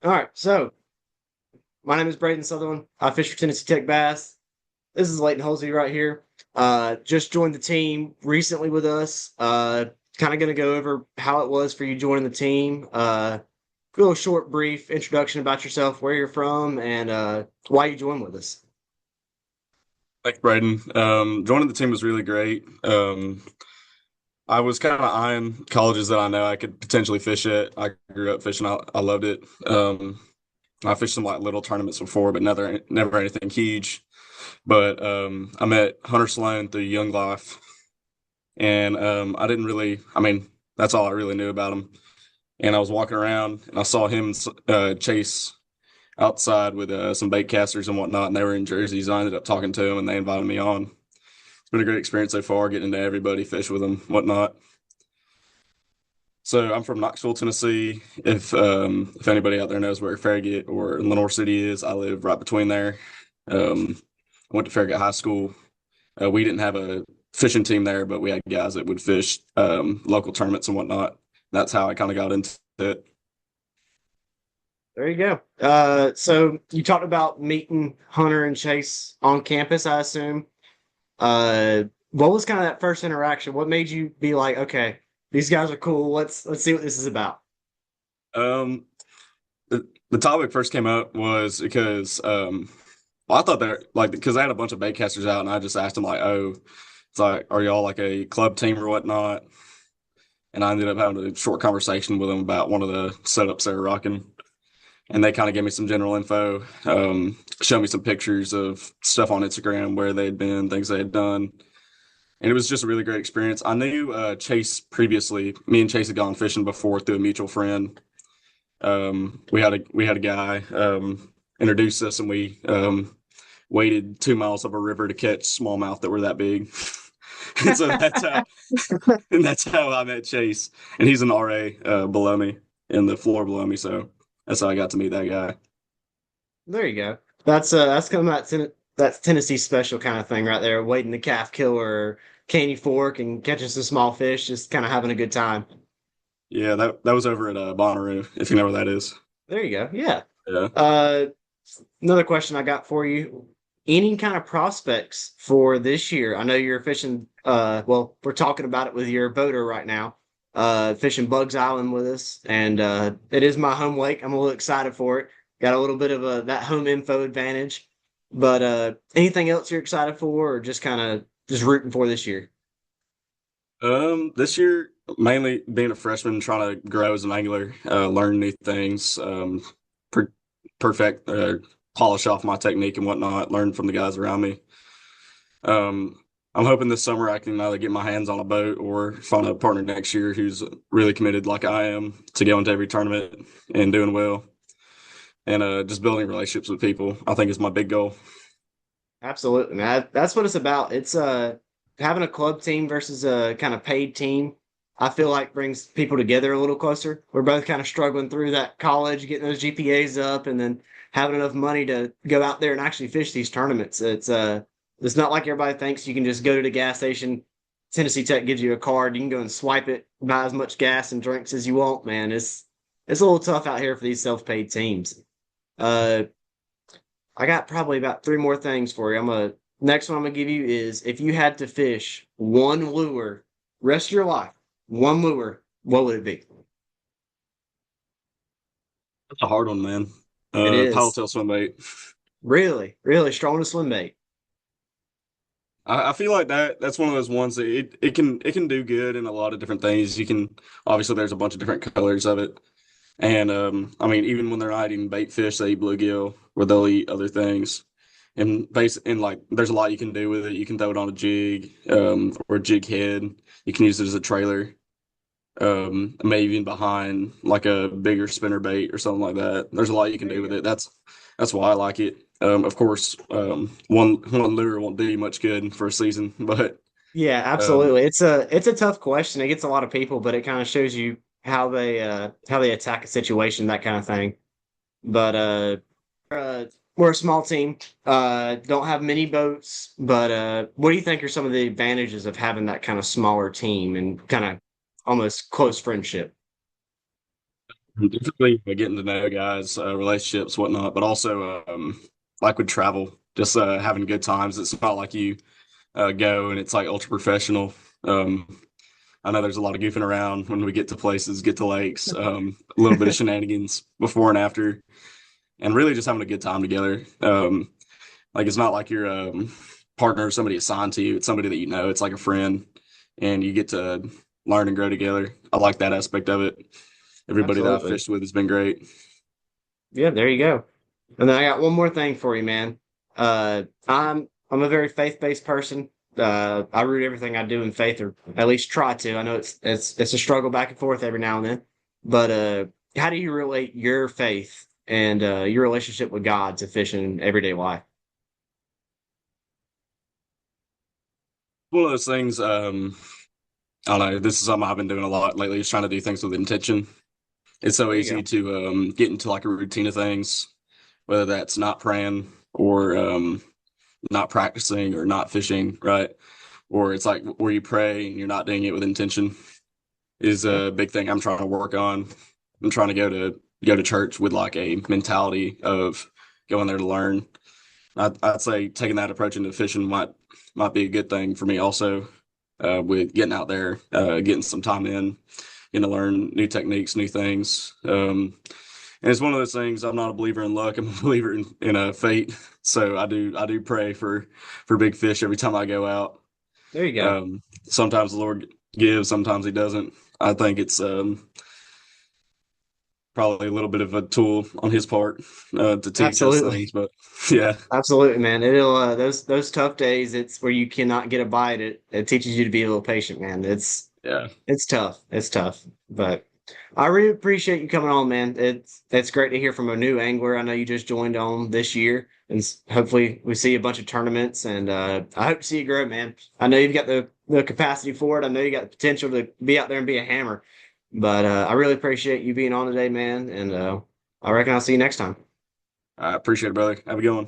All right, so my name is Braden Sutherland. I fish for Tennessee Tech Bass. This is Leyton Hulsey right here. Just joined the team recently with us. Kind of going to go over how it was for you joining the team. A little short, brief introduction about yourself, where you're from, and why you joined with us. Thanks, Braden. Joining the team was really great. I was kind of eyeing colleges that I know I could potentially fish at. I grew up fishing. I loved it. I fished some like little tournaments before, but never anything huge. But I met Hunter Sloan through Young Life, and I didn't really. I mean, that's all I really knew about him. And I was walking around, and I saw him chase outside with some bait casters and whatnot, and they were in jerseys. I ended up talking to them, and they invited me on. It's been a great experience so far, getting into everybody, fish with them, whatnot. So I'm from Knoxville, Tennessee. If anybody out there knows where Farragut or Lenore City is, I live right between there. I went to Farragut High School. We didn't have a fishing team there, but we had guys that would fish local tournaments and whatnot. That's how I kind of got into it. There you go. So you talked about meeting Hunter and Chase on campus, I assume. What was kind of that first interaction? What made you be like, okay, these guys are cool. Let's see what this is about. Um, the topic first came up was because well, I thought they're like because I had a bunch of bait casters out, and I just asked them like, "Oh, it's like, are y'all like a club team or whatnot?" And I ended up having a short conversation with them about one of the setups they were rocking, and they kind of gave me some general info, showed me some pictures of stuff on Instagram where they'd been, things they had done, and it was just a really great experience. I knew Chase previously. Me and Chase had gone fishing before through a mutual friend. We had a guy introduce us, and we waded 2 miles of a river to catch smallmouth that were that big. And so that's how I met Chase, and he's an RA below me in the floor below me. So that's how I got to meet that guy. There you go. That's kind of that's Tennessee special kind of thing right there. Waiting the calf killer, or candy fork, and catching some small fish, just kind of having a good time. Yeah, that was over at Bonnaroo, if you know where that is. There you go. Yeah. Yeah. Uh, Another question I got for you. Any kind of prospects for this year? I know you're fishing, well, we're talking about it with your boater right now, fishing Bugs Island with us, and it is my home lake. I'm a little excited for it. Got a little bit of that home info advantage. But anything else you're excited for, or just kind of just rooting for this year? This year, mainly being a freshman, trying to grow as an angler, learn new things, per perfect, polish off my technique and whatnot, learn from the guys around me. Um, I'm hoping this summer I can either get my hands on a boat or find a partner next year who's really committed, like I am, to go into every tournament and doing well, and just building relationships with people. I think is my big goal. Absolutely, man. That's what it's about. It's having a club team versus a kind of paid team. I feel like brings people together a little closer. We're both kind of struggling through that college, getting those GPAs up, and then having enough money to go out there and actually fish these tournaments. It's not like everybody thinks you can just go to the gas station. Tennessee Tech gives you a card, you can go and swipe it, buy as much gas and drinks as you want, man. It's a little tough out here for these self-paid teams. Uh, I got probably about three more things for you. Next one I'm gonna give you is if you had to fish one lure rest of your life, one lure, what would it be? That's a hard one, man. It Paddle is tail swim bait. really, really strong to swim bait. I feel like that's one of those ones that it can do good in a lot of different things. You can obviously there's a bunch of different colors of it. And I mean, even when they're not eating bait fish, they eat bluegill, where they'll eat other things. And like, there's a lot you can do with it. You can throw it on a jig, or a jig head. You can use it as a trailer, maybe even behind like a bigger spinner bait or something like that. There's a lot you can There do you with go. it. That's why I like it. Of course, one lure won't do you much good for a season, but Yeah, um, absolutely. It's a tough question. It gets a lot of people, but it kind of shows you how they attack a situation, that kind of thing. But we're a small team. Don't have many boats, but what do you think are some of the advantages of having that kind of smaller team and kind of almost close friendship? Definitely getting to know guys, relationships, whatnot, but also like with travel, just having good times. It's not like you go and it's like ultra professional. Um, I know there's a lot of goofing around when we get to places, get to lakes, a little bit of shenanigans before and after, and really just having a good time together. Like it's not like you're partner or somebody assigned to you. It's somebody that you know. It's like a friend, and you get to learn and grow together. I like that aspect of it. Everybody that I've Absolutely. fished with has been great. Yeah, there you go. And then I got one more thing for you, man. I'm a very faith-based person. I root everything I do in faith, or at least try to. I know it's a struggle back and forth every now and then. But how do you relate your faith and your relationship with God to fishing in everyday life? One of those things. I don't know. This is something I've been doing a lot lately. Is trying to do things with intention. It's so There you easy go. to get into like a routine of things, whether that's not praying or not practicing or not fishing, right? Or it's like where you pray and you're not doing it with intention is Yeah, a big thing I'm trying to work on. I'm trying to go to church with like a mentality of going there to learn. I'd say taking that approach into fishing might be a good thing for me also, with getting out there, getting some time in, getting to learn new techniques, new things. And it's one of those things. I'm not a believer in luck. I'm a believer in a fate. So I do pray for big fish every time I go out. there you go. Sometimes the Lord gives, sometimes He doesn't. I think it's probably a little bit of a tool on His part to teach us Absolutely. things. But yeah, Absolutely, man. It'll those tough days. It's where you cannot get a bite. It teaches you to be a little patient, man. yeah. It's tough. It's tough. But I really appreciate you coming on, man. It's great to hear from a new angler. I know you just joined on this year, and hopefully we see a bunch of tournaments. And I hope to see you grow, man. I know you've got the capacity for it. I know you got the potential to be out there and be a hammer. But I really appreciate you being on today, man. And I reckon I'll see you next time. I appreciate it, brother. Have a good one.